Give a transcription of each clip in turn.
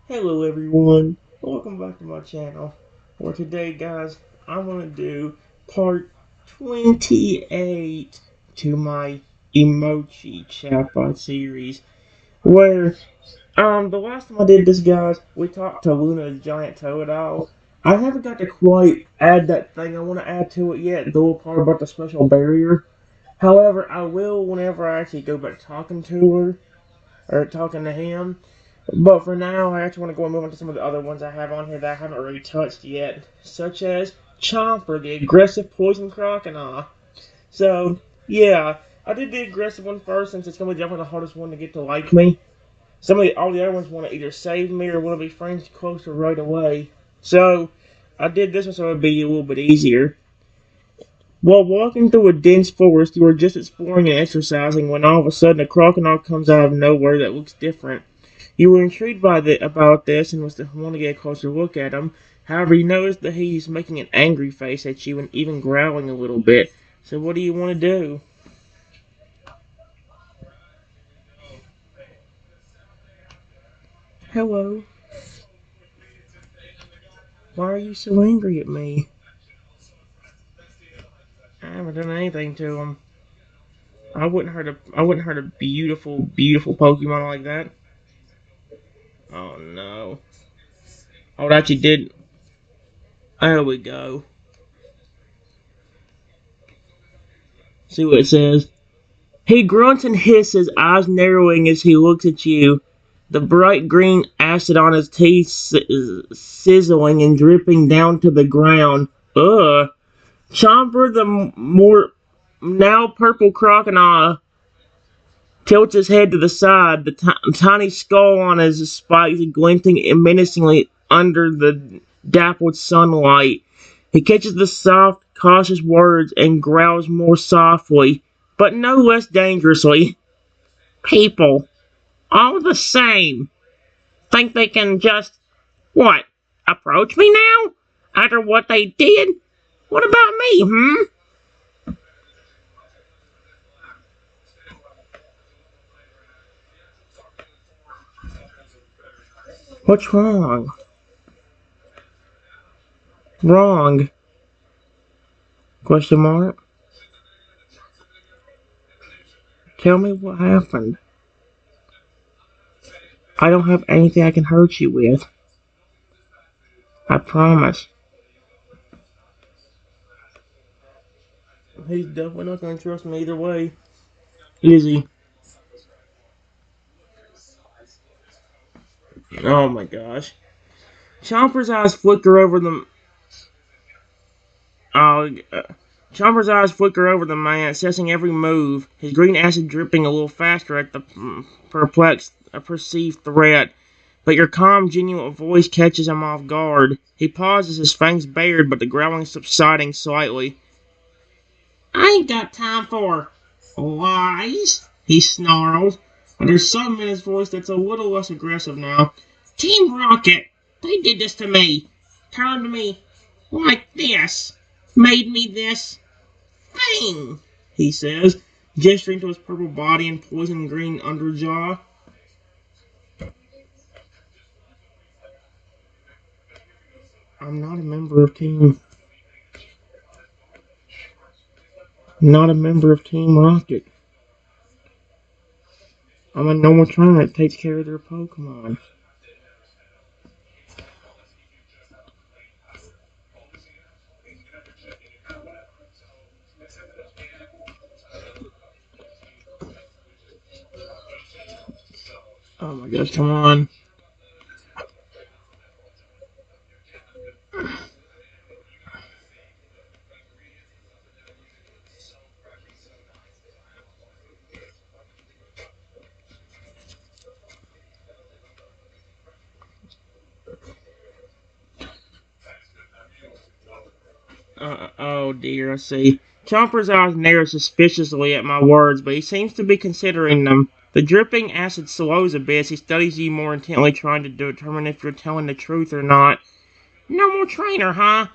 Hello everyone, welcome back to my channel. For today guys, I'm going to do part 28 to my Emochi Chatbot series. Where, the last time I did this guys, we talked to Luna the Giant Toad Owl. I haven't got to quite add that thing I want to add to it yet, the little part about the special barrier. However, I will whenever I actually go back talking to her, or talking to him. But for now, I actually want to go and move on to some of the other ones I have on here that I haven't really touched yet, such as Chomper, the aggressive poison Croconaw. So, yeah, I did the aggressive one first since it's going to be definitely the hardest one to get to like me. All the other ones want to either save me or want to be friends closer right away. So, I did this one so it would be a little bit easier. While walking through a dense forest, you are just exploring and exercising when all of a sudden a crocodile comes out of nowhere that looks different. You were intrigued about this and want to get a closer look at him. However, you notice that he's making an angry face at you and even growling a little bit. So what do you want to do? Hello. Why are you so angry at me? I haven't done anything to him. I wouldn't hurt a beautiful, beautiful Pokemon like that. Oh no. Oh, it actually did. There we go. See what it says. He grunts and hisses, eyes narrowing as he looks at you. The bright green acid on his teeth sizzling and dripping down to the ground. Ugh. Chomper, the more now purple crocodile, tilts his head to the side, the tiny skull on his spikes glinting menacingly under the dappled sunlight. He catches the soft, cautious words and growls more softly, but no less dangerously. People, all the same, think they can just, what, approach me now? After what they did? What about me, hmm? What's wrong? Wrong? Question mark? Tell me what happened. I don't have anything I can hurt you with. I promise. He's definitely not gonna trust me either way. Is he? Oh my gosh. Chomper's eyes flicker over the. Oh, Chomper's eyes flicker over the man, assessing every move, his green acid dripping a little faster at the perceived threat. But your calm, genuine voice catches him off guard. He pauses, his fangs bared, but the growling subsiding slightly. I ain't got time for lies, he snarls, but there's something in his voice that's a little less aggressive now. Team Rocket, they did this to me. Turned me like this. Made me this thing, he says, gesturing to his purple body and poison green underjaw. I'm not a member of Team... Not a member of Team Rocket. I'm a normal trainer that takes care of their Pokemon. Oh my gosh, come on. Oh dear, I see. Chomper's eyes narrow suspiciously at my words, but he seems to be considering them. The dripping acid slows a bit as he studies you more intently, trying to determine if you're telling the truth or not. No more trainer, huh?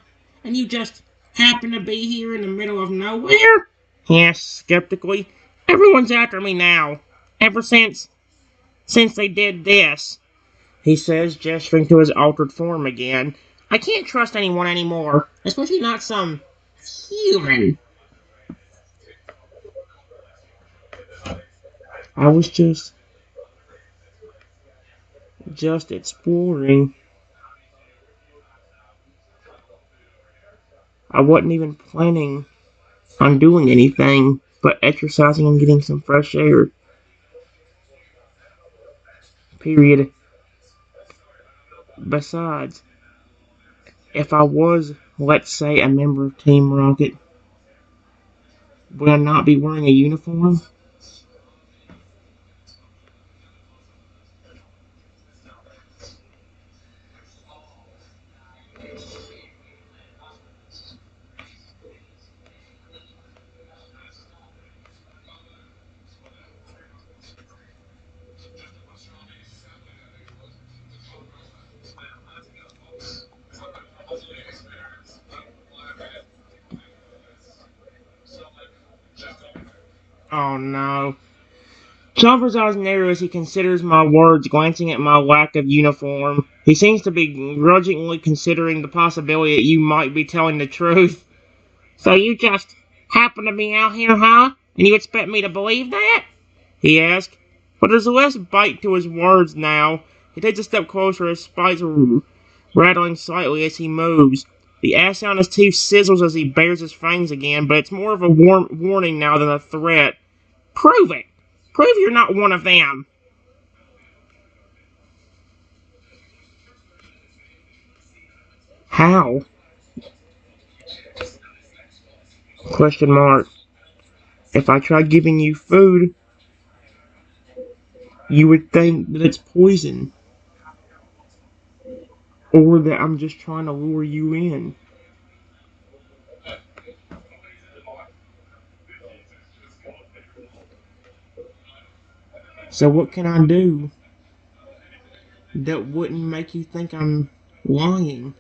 And you just happen to be here in the middle of nowhere? Yes, skeptically. Everyone's after me now. Ever since they did this. he says, gesturing to his altered form again. I can't trust anyone anymore, especially not some human. I was just exploring. I wasn't even planning on doing anything but exercising and getting some fresh air. Period. Besides, if I was, let's say, a member of Team Rocket, would I not be wearing a uniform? Oh no. Chomper's eyes narrow as he considers my words, glancing at my lack of uniform. He seems to be grudgingly considering the possibility that you might be telling the truth. So you just happen to be out here, huh? And you expect me to believe that? He asked. But there's less bite to his words now. He takes a step closer, his spikes rattling slightly as he moves. The ass on his teeth sizzles as he bares his fangs again, but it's more of a warning now than a threat. Prove it! Prove you're not one of them! How? Question mark. If I try giving you food, you would think that it's poison. Or that I'm just trying to lure you in. So what can I do that wouldn't make you think I'm lying?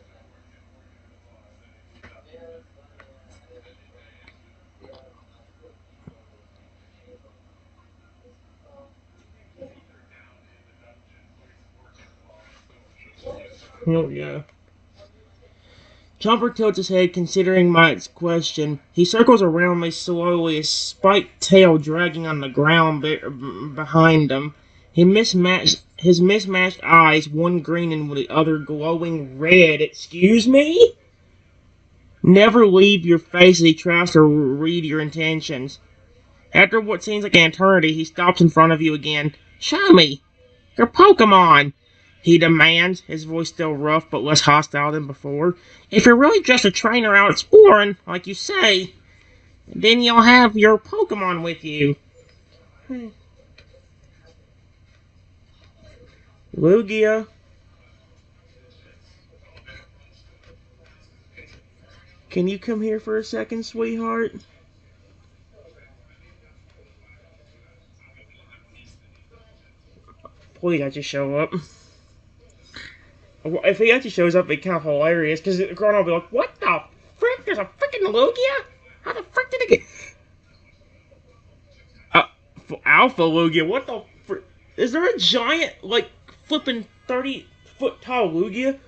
Hell yeah. Chomper tilts his head, considering my question. He circles around me slowly, his spiked tail dragging on the ground behind him. His mismatched eyes, one green and the other glowing red. Excuse me? Never leave your face as he tries to read your intentions. After what seems like an eternity, he stops in front of you again. Show me! Your Pokemon! He demands, his voice still rough but less hostile than before. If you're really just a trainer out exploring, like you say, then you'll have your Pokemon with you. Lugia, can you come here for a second, sweetheart? Please, I just show up. If he actually shows up, it'd be kind of hilarious, because Croconaw will be like, what the frick? There's a freaking Lugia? How the frick did it get... Uh, Alpha Lugia? What the frick? Is there a giant, like, flipping 30-foot tall Lugia?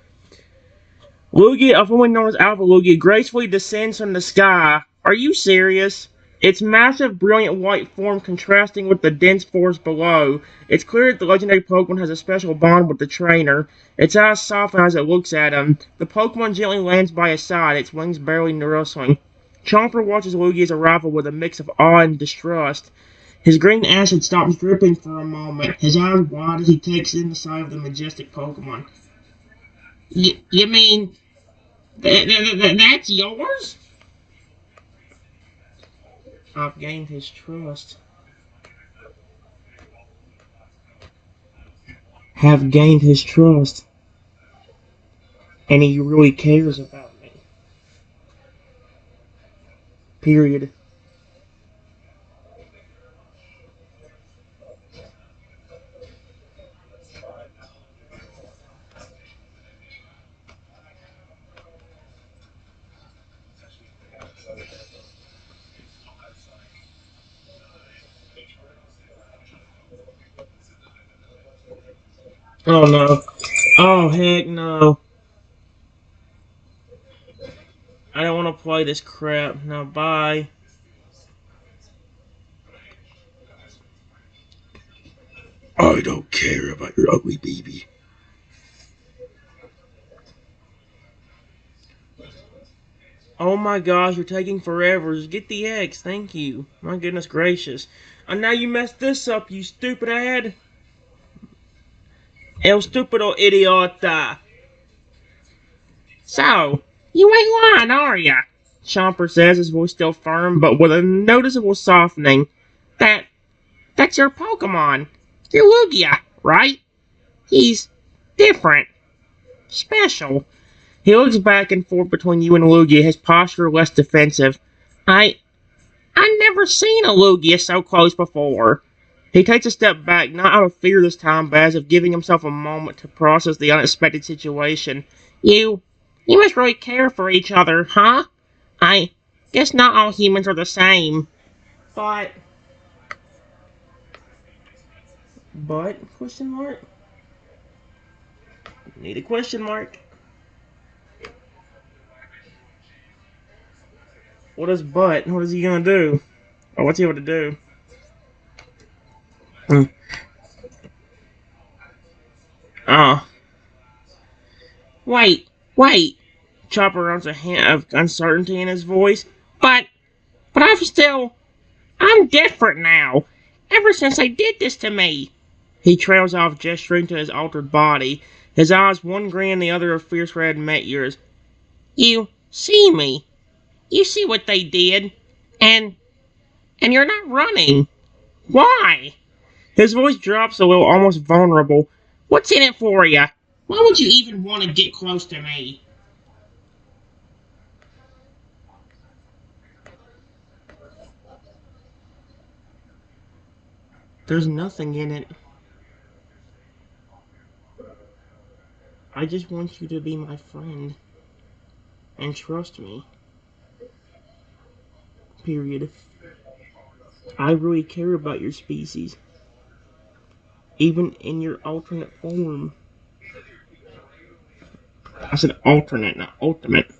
Lugia, formerly known as Alpha Lugia, gracefully descends from the sky. Are you serious? Its massive, brilliant white form contrasting with the dense forest below. It's clear that the legendary Pokemon has a special bond with the trainer. Its eyes soften as it looks at him. The Pokemon gently lands by his side, its wings barely rustling. Chomper watches Lugia's arrival with a mix of awe and distrust. His green acid stops dripping for a moment, his eyes wide as he takes in the sight of the majestic Pokemon. You mean that's yours? I've gained his trust. Have gained his trust. And he really cares about me. Period. Oh no. Oh, heck no. I don't want to play this crap. Now, bye. I don't care about your ugly baby. Oh my gosh, you're taking forever. Just get the eggs, thank you. My goodness gracious. And now you messed this up, you stupid ad. El stupido idiota. So, you ain't lying, are ya? Chomper says, his voice still firm, but with a noticeable softening. That's your Pokemon. Your Lugia, right? He's different. Special. He looks back and forth between you and Lugia, his posture less defensive. I never seen a Lugia so close before. He takes a step back, not out of fear this time, but as if giving himself a moment to process the unexpected situation. You must really care for each other, huh? I guess not all humans are the same. But, question mark? Need a question mark. What is but? What is he gonna do? Or what's he able to do? Hmm. Oh. Wait. Chopper runs a hint of uncertainty in his voice. But I'm different now. Ever since they did this to me. He trails off, gesturing to his altered body. His eyes, one green, the other a fierce red, met yours. You see me. You see what they did. And you're not running. Why? His voice drops a little, almost vulnerable. What's in it for you? Why would you even want to get close to me? There's nothing in it. I just want you to be my friend. And trust me. Period. I really care about your species. Even in your alternate form. I said alternate, not ultimate.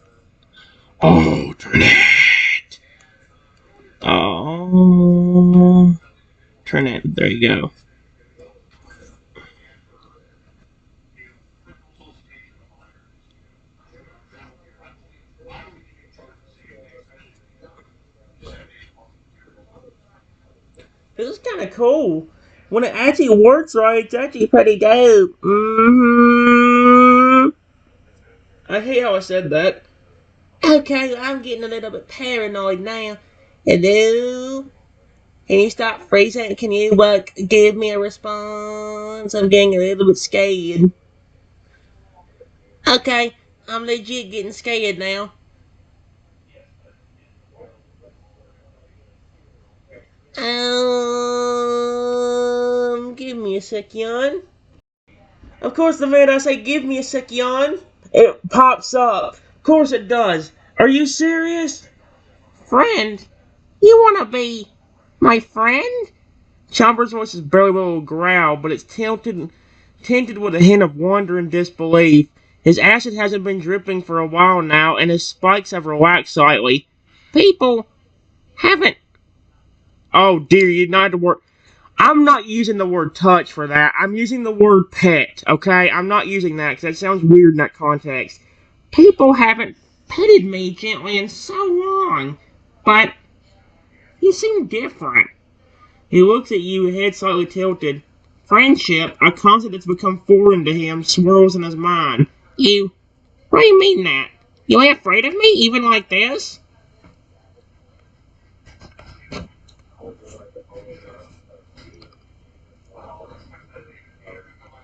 Alternate. Oh. Alternate. There you go. This is kind of cool. When it actually works right, it's actually pretty dope. I hate how I said that. Okay, I'm getting a little bit paranoid now. Hello? Can you stop freezing? Can you give me a response? I'm getting a little bit scared. Okay, I'm legit getting scared now. Give me a second. Of course, the minute I say give me a second, it pops up. Of course it does. Are you serious? Friend? You wanna be my friend? Chomper's voice is barely a little growl, but it's tinted with a hint of wonder and disbelief. His acid hasn't been dripping for a while now, and his spikes have relaxed slightly. People haven't. Oh dear, you not the word. I'm not using the word touch for that. I'm using the word pet, okay? I'm not using that because that sounds weird in that context. People haven't petted me gently in so long, but you seem different. He looks at you, head slightly tilted. Friendship, a concept that's become foreign to him, swirls in his mind. What do you mean that? You ain't afraid of me, even like this?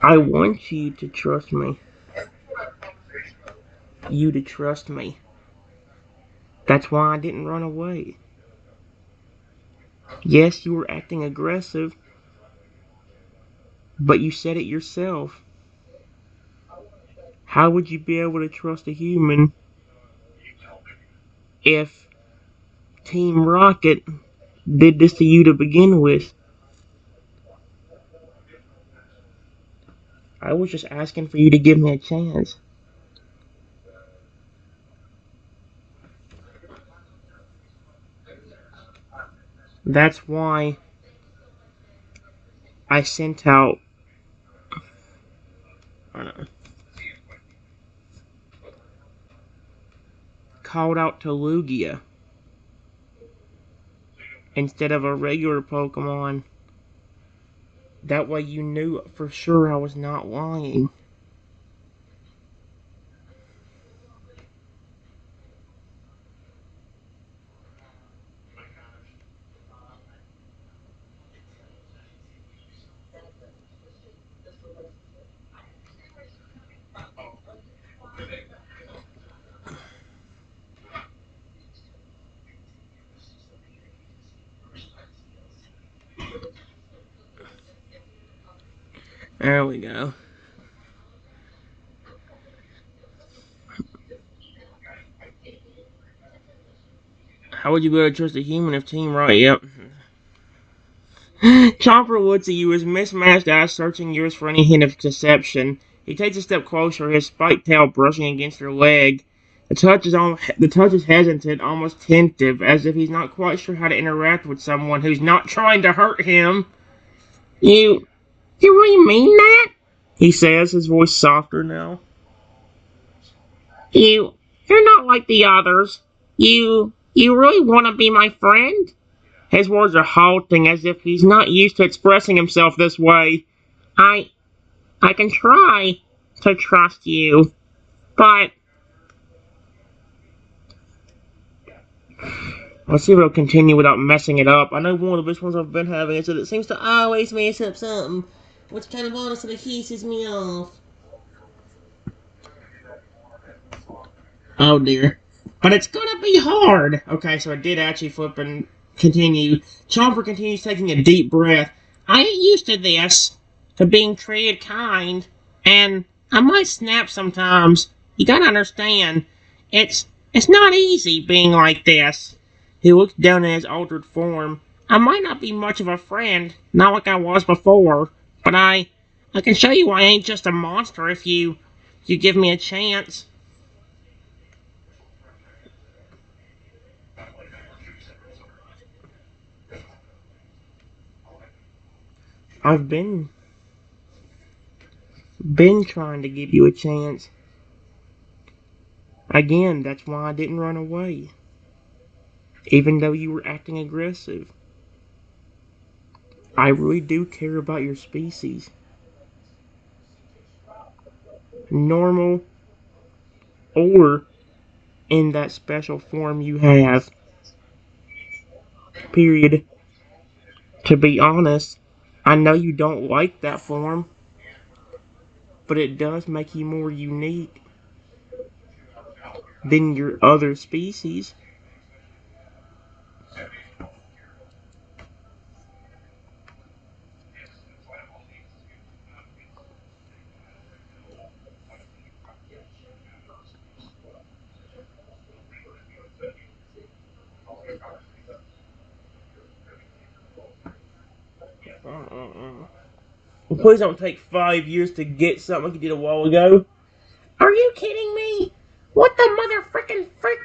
I want you to trust me. You to trust me. That's why I didn't run away. Yes, you were acting aggressive, but you said it yourself. How would you be able to trust a human if Team Rocket did this to you to begin with? I was just asking for you to give me a chance. That's why I sent out, I don't know, called out to Lugia instead of a regular Pokemon. That way you knew for sure I was not lying. There we go. How would you be able to trust a human if Team Right? Yep. Chomper looks at you, his mismatched eyes searching yours for any hint of deception. He takes a step closer, his spiked tail brushing against your leg. The touch is hesitant, almost tentative, as if he's not quite sure how to interact with someone who's not trying to hurt him. You really mean that? He says, his voice softer now. You're not like the others. You really want to be my friend? His words are halting, as if he's not used to expressing himself this way. I can try to trust you, but let's see if it'll continue without messing it up. I know one of the best ones I've been having is that it seems to always mess up something, which kind of honestly hisses me off. Oh dear. But it's gonna be hard! Okay, so I did actually flip and continue. Chomper continues taking a deep breath. I ain't used to this, to being treated kind, and I might snap sometimes. You gotta understand, it's not easy being like this. He looks down at his altered form. I might not be much of a friend, not like I was before, but I can show you I ain't just a monster if you give me a chance. I've been trying to give you a chance. Again, that's why I didn't run away. Even though you were acting aggressive. I really do care about your species. Normal or in that special form you have. Period. To be honest, I know you don't like that form, but it does make you more unique than your other species. Please don't take 5 years to get something you did a while ago. Are you kidding me? What the mother frickin' frick?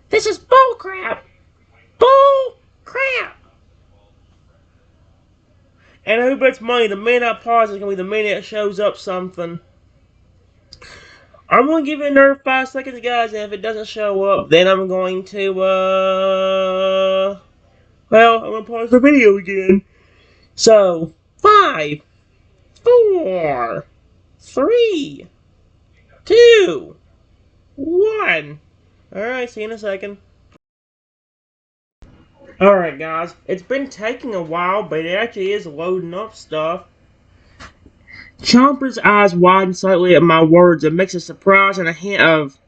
This is bullcrap! Bull crap! And who bets money the minute I pause is gonna be the minute it shows up something. I'm gonna give it another 5 seconds, guys, and if it doesn't show up, then I'm going to, well, I'm gonna pause the video again. So, 5, 4, 3, 2, 1. Alright, see you in a second. Alright, guys, it's been taking a while, but it actually is loading up stuff. Chomper's eyes widen slightly at my words, a mix of surprise and a hint of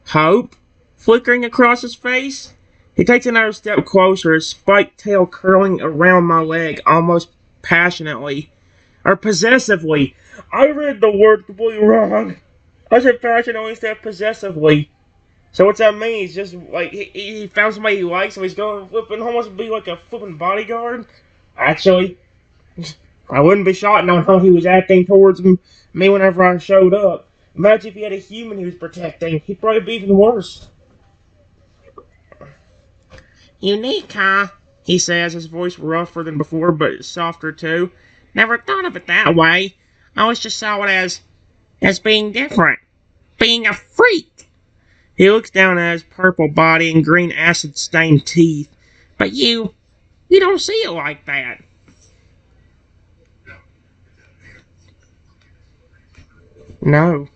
hope flickering across his face. He takes another step closer, his spiked tail curling around my leg almost passionately. Or possessively. I read the word completely wrong. I said passionately instead of possessively. So what's that mean? He's just like, he found somebody he likes, so he's going flipping, almost be like a flipping bodyguard? Actually. I wouldn't be shocked on how he was acting towards me whenever I showed up. Imagine if he had a human he was protecting. He'd probably be even worse. Unique, huh? He says, his voice rougher than before, but softer too. Never thought of it that way. I always just saw it as being different. Being a freak. He looks down at his purple body and green acid-stained teeth. But you don't see it like that. No.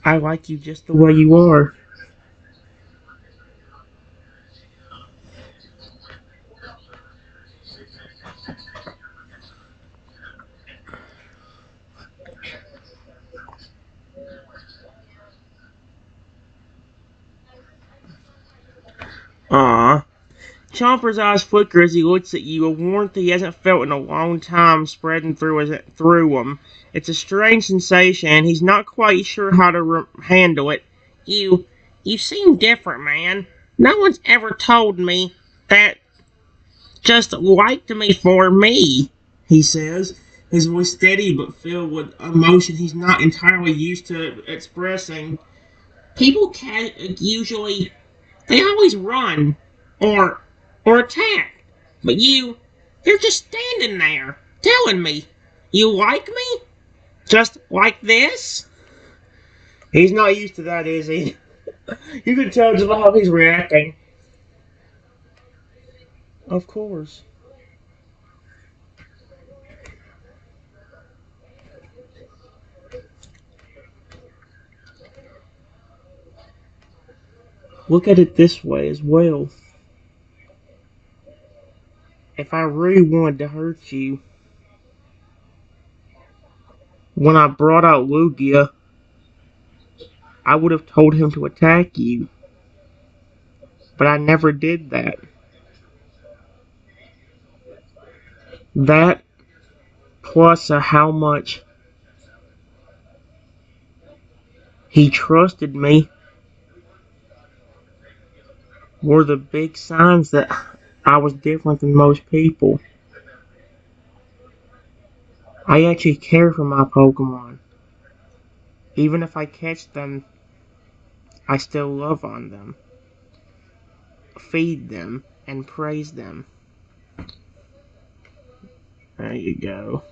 I like you just the way you are. Ah. Chomper's eyes flicker as he looks at you, a warmth he hasn't felt in a long time spreading through him. It's a strange sensation, and he's not quite sure how to handle it. You, you seem different, man. No one's ever told me that just liked me for me, he says, his voice steady but filled with emotion he's not entirely used to expressing. People can't usually they always run or attack. But you're just standing there telling me you like me? Just like this? He's not used to that, is he? You can tell just how he's reacting. Of course. Look at it this way as well. If I really wanted to hurt you, when I brought out Lugia, I would have told him to attack you. But I never did that. That plus how much he trusted me were the big signs that I was different than most people. I actually care for my Pokemon. Even if I catch them, I still love on them, feed them, and praise them. There you go.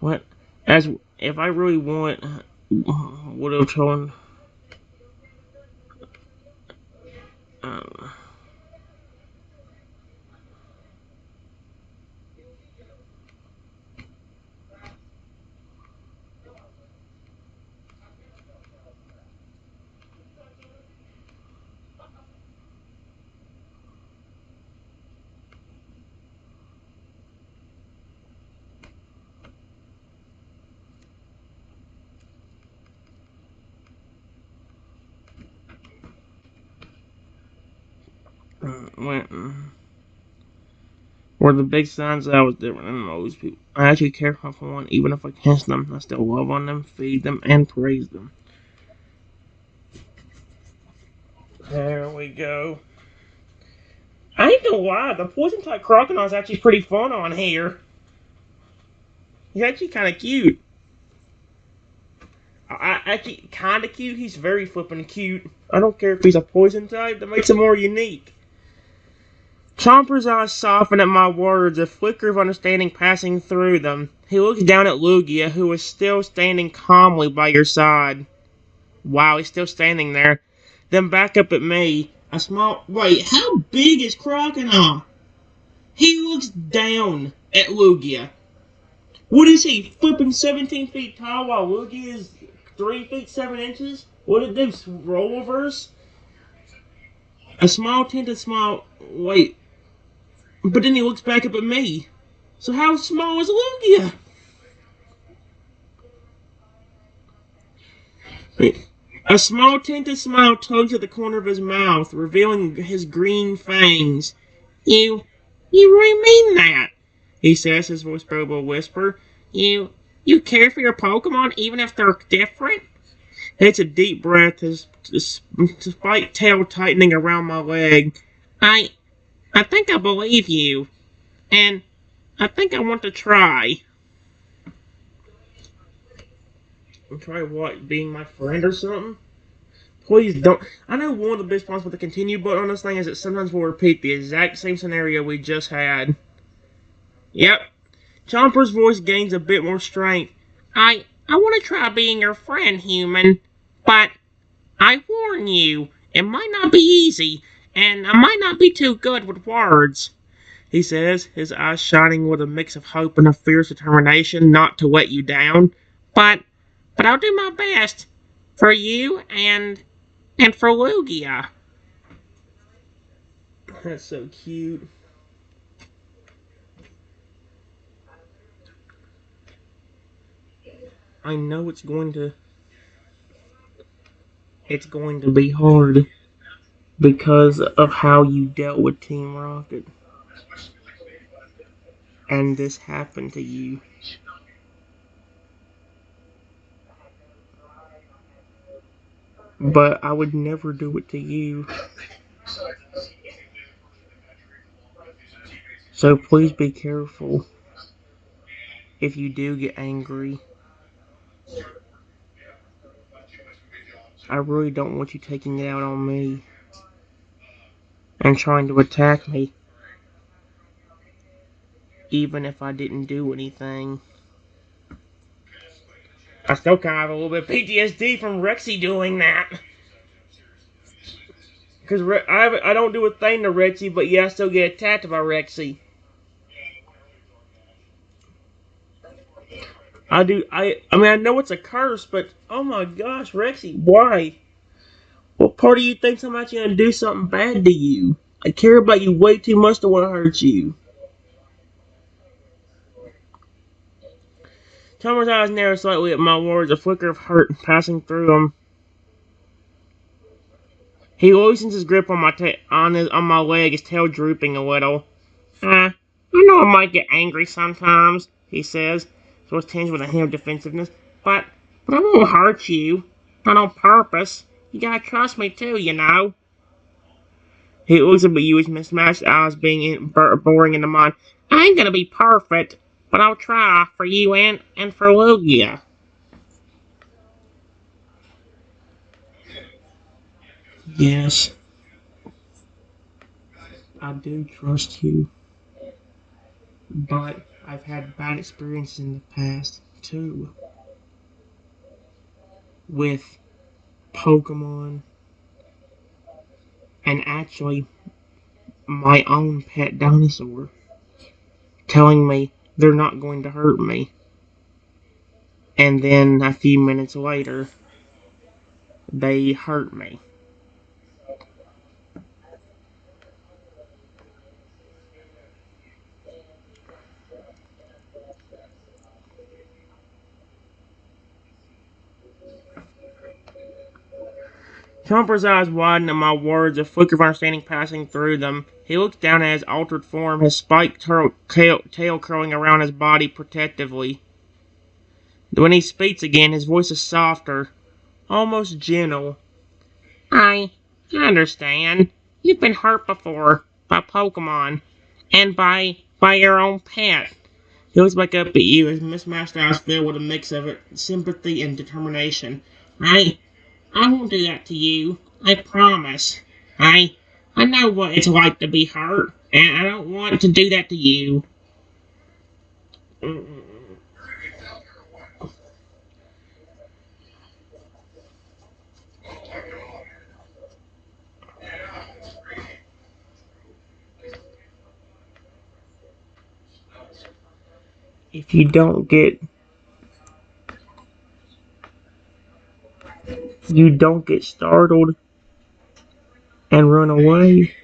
What? As if I really would have told. Uh, when, were the big signs that I was different than most people. I actually care for one, even if I catch them. I still love on them, feed them, and praise them. There we go. I ain't gonna lie, the poison type Croconaw is actually pretty fun on here. He's actually kind of cute. Actually, kind of cute. He's very flippin' cute. I don't care if he's a poison type. That makes him more unique. Chomper's eyes soften at my words, a flicker of understanding passing through them. He looks down at Lugia, who is still standing calmly by your side. Wow, he's still standing there. Then back up at me. A small... Wait, how big is Croconaw? He looks down at Lugia. What is he, flipping 17 feet tall while Lugia is 3 feet 7 inches? What did this roll reverse? A small tinted smile. Wait. But then he looks back up at me. So how small is Lugia? Wait. A small tinted smile tugs at the corner of his mouth, revealing his green fangs. You really mean that? He says, his voice broke a whisper. You care for your Pokemon even if they're different? It's a deep breath, despite tail tightening around my leg. I think I believe you. And I think I want to try. Try what? Being my friend or something? Please don't. I know one of the best parts with the continue button on this thing is that sometimes we'll repeat the exact same scenario we just had. Yep. Chomper's voice gains a bit more strength. I want to try being your friend, human. But I warn you, it might not be easy, and I might not be too good with words. He says, his eyes shining with a mix of hope and a fierce determination not to let you down. But, but I'll do my best. For you and for Lugia. That's so cute. I know it's going to be hard because of how you dealt with Team Rocket. And this happened to you. But I would never do it to you. So please be careful if you do get angry. I really don't want you taking it out on me and trying to attack me, even if I didn't do anything. I still kind of have a little bit of PTSD from Rexy doing that. Because I don't do a thing to Rexy, but yeah, I still get attacked by Rexy. I mean, I know it's a curse, but oh my gosh, Rexy, why? What part of you thinks I'm actually going to do something bad to you? I care about you way too much to want to hurt you. Tomer's eyes narrow slightly at my words, a flicker of hurt passing through them. He loosens his grip on my leg, his tail drooping a little. I know I might get angry sometimes, he says, so it's tinged with a hint of defensiveness. But I won't hurt you. Not on purpose. You gotta trust me too, you know. He looks up at you, his mismatched eyes boring into mine. I ain't gonna be perfect, but I'll try for you and for Lugia. Yes, I do trust you, but I've had bad experiences in the past, too, with Pokemon, and actually my own pet dinosaur, telling me they're not going to hurt me. And then a few minutes later, they hurt me. Chomper's eyes widen at my words, a flicker of understanding passing through them. He looks down at his altered form, his spiked tail curling around his body protectively. When he speaks again, his voice is softer, almost gentle. I understand. You've been hurt before by Pokemon, and by your own pet. He looks back up at you, his mismatched eyes filled with a mix of sympathy and determination. I won't do that to you. I promise. I know what it's like to be hurt, and I don't want to do that to you. If you don't get startled and run away,